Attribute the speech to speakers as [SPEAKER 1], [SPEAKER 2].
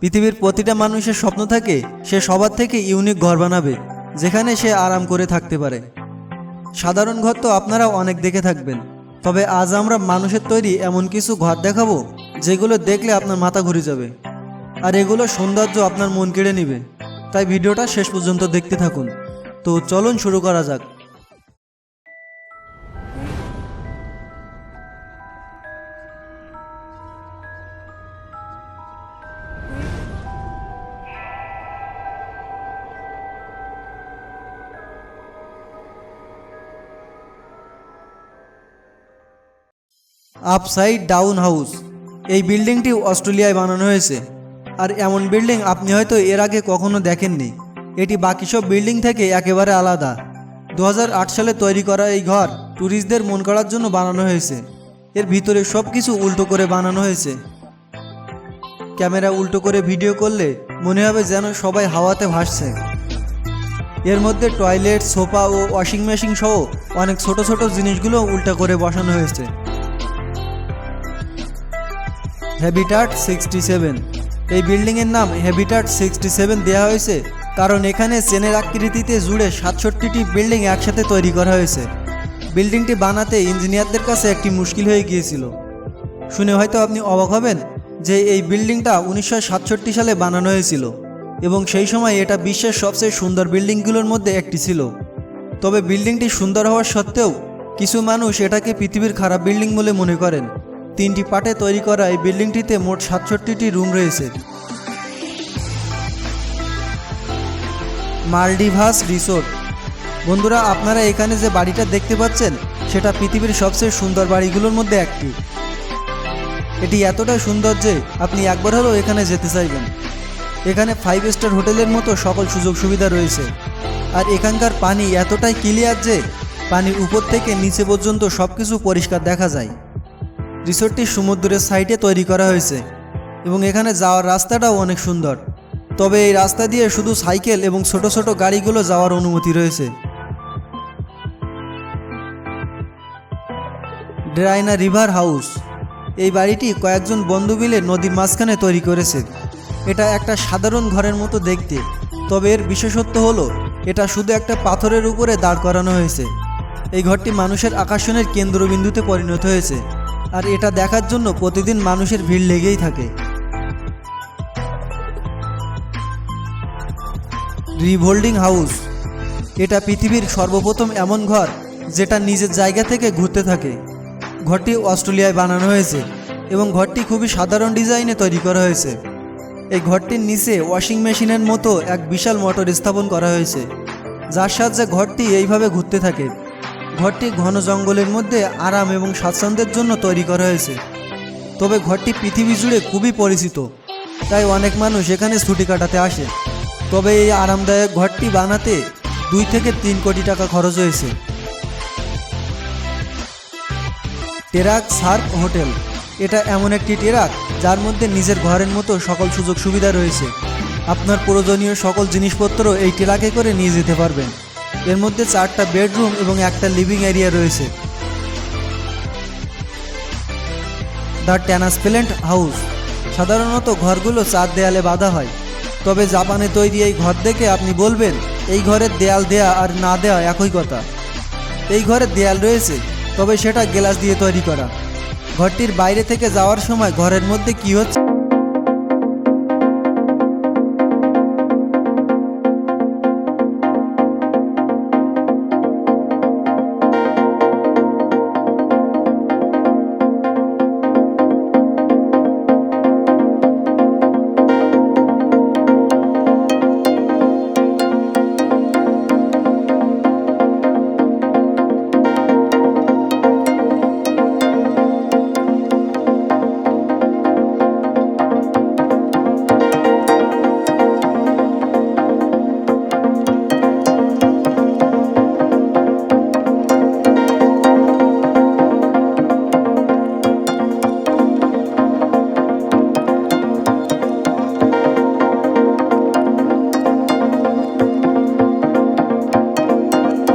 [SPEAKER 1] পৃথিবীর প্রতিটা মানুষের স্বপ্ন থাকে সে সবার থেকে ইউনিক ঘর বানাবে, যেখানে সে আরাম করে থাকতে পারে। সাধারণ ঘর তো আপনারা অনেক দেখে থাকবেন, তবে আজ আমরা মানুষের তৈরি এমন কিছু ঘর দেখাবো যেগুলো দেখলে আপনার মাথা ঘুরে যাবে, আর এগুলো সৌন্দর্য আপনার মন কেড়ে নেবে। তাই ভিডিওটা শেষ পর্যন্ত দেখতে থাকুন। তো চলুন শুরু করা যাক। আপসাইড ডাউন হাউস, এই বিল্ডিংটি অস্ট্রেলিয়ায় বানানো হয়েছে। আর এমন বিল্ডিং আপনি হয়তো এর আগে কখনো দেখেননি। এটি বাকি সব বিল্ডিং থেকে একেবারে আলাদা। 2008 সালে তৈরি করা এই ঘর ট্যুরিস্টদের মন করার জন্য বানানো হয়েছে। এর ভিতরে সব কিছু উল্টো করে বানানো হয়েছে। ক্যামেরা উল্টো করে ভিডিও করলে মনে হবে যেন সবাই হাওয়াতে ভাসছে। এর মধ্যে টয়লেট, সোফা ও ওয়াশিং মেশিন সহ অনেক ছোট ছোট জিনিসগুলো উল্টো করে বসানো হয়েছে। হ্যাবিটাট 67, এই বিল্ডিংয়ের নাম হ্যাবিটাট 67 দেওয়া হয়েছে কারণ এখানে চেনের আকৃতিতে জুড়ে 67টি বিল্ডিং একসাথে তৈরি করা হয়েছে। বিল্ডিংটি বানাতে ইঞ্জিনিয়ারদের কাছে একটি মুশকিল হয়ে গিয়েছিল। শুনে হয়তো আপনি অবাক হবেন যে এই বিল্ডিংটা 1967 সালে বানানো হয়েছিল এবং সেই সময় এটা বিশ্বের সবচেয়ে সুন্দর বিল্ডিংগুলোর মধ্যে একটি ছিল। তবে বিল্ডিংটি সুন্দর হওয়ার সত্ত্বেও কিছু মানুষ এটাকে পৃথিবীর খারাপ বিল্ডিং বলে মনে করেন। 3টি পার্টে তৈরি করা এই বিল্ডিংটিতে মোট 67টি রুম রয়েছে। মালডিভাস রিসোর্ট, বন্ধুরা আপনারা এখানে যে বাড়িটা দেখতে পাচ্ছেন সেটা পৃথিবীর সবচেয়ে সুন্দর বাড়িগুলোর মধ্যে একটি। এটি এতটা সুন্দর যে আপনি একবার হলেও এখানে যেতে চাইবেন। এখানে 5 স্টার হোটেলের মতো সকল সুযোগ সুবিধা রয়েছে। আর এখানকার পানি এতটাই ক্লিয়ার যে পানির উপর থেকে নিচে পর্যন্ত সব কিছু পরিষ্কার দেখা যায়। রিসোর্টটি সমুদ্রের সাইডে তৈরি করা হয়েছে এবং এখানে যাওয়ার রাস্তাটাও অনেক সুন্দর। তবে এই রাস্তা দিয়ে শুধু সাইকেল এবং ছোট ছোট গাড়িগুলো যাওয়ার অনুমতি রয়েছে। ড্রাইনা রিভার হাউস, এই বাড়িটি কয়েকজন বন্ধু মিলে নদীর মাঝখানে তৈরি করেছে। এটা একটা সাধারণ ঘরের মতো দেখতে, তবে এর বিশেষত্ব হলো এটা শুধু একটা পাথরের উপরে দাঁড় করানো হয়েছে। এই ঘরটি মানুষের আকর্ষণের কেন্দ্রবিন্দুতে পরিণত হয়েছে, আর এটা দেখার জন্য প্রতিদিন মানুষের ভিড় লেগেই থাকে। রিভোল্ডিং হাউস, এটা পৃথিবীর সর্বপ্রথম এমন ঘর যেটা নিজের জায়গা থেকে ঘুরতে থাকে। ঘরটি অস্ট্রেলিয়ায় বানানো হয়েছে এবং ঘরটি খুবই সাধারণ ডিজাইনে তৈরি করা হয়েছে। এই ঘরটির নিচে ওয়াশিং মেশিনের মতো এক বিশাল মোটর স্থাপন করা হয়েছে, যার সাহায্যে ঘরটি এইভাবে ঘুরতে থাকে। ঘরটি ঘন জঙ্গলের মধ্যে আরাম এবং স্বাচ্ছন্দ্যের জন্য তৈরি করা হয়েছে। তবে ঘরটি পৃথিবী জুড়ে খুবই পরিচিত, তাই অনেক মানুষ এখানে ছুটি কাটাতে আসে। তবে এই আরামদায়ক ঘরটি বানাতে 2 থেকে 3 কোটি টাকা খরচ হয়েছে। টেরাক সার্ক হোটেল, এটা এমন একটি টেরাক যার মধ্যে নিজের ঘরের মতো সকল সুযোগ সুবিধা রয়েছে। আপনার প্রয়োজনীয় সকল জিনিসপত্র এই টেরাকে করে নিয়ে যেতে পারবেন। এর মধ্যে 4টা বেডরুম এবং একটা লিভিং এরিয়া রয়েছে। দ্য ট্যানাসপ্লেন্ট হাউস, সাধারণত ঘরগুলো 4 দেয়ালে বাঁধা হয়, তবে জাপানে তৈরি এই ঘর দেখে আপনি বলবেন এই ঘরের দেয়াল দেয়া আর না দেওয়া একই কথা। এই ঘরে দেয়াল রয়েছে, তবে সেটা গ্লাস দিয়ে তৈরি করা। ঘরটির বাইরে থেকে যাওয়ার সময় ঘরের মধ্যে কি হচ্ছে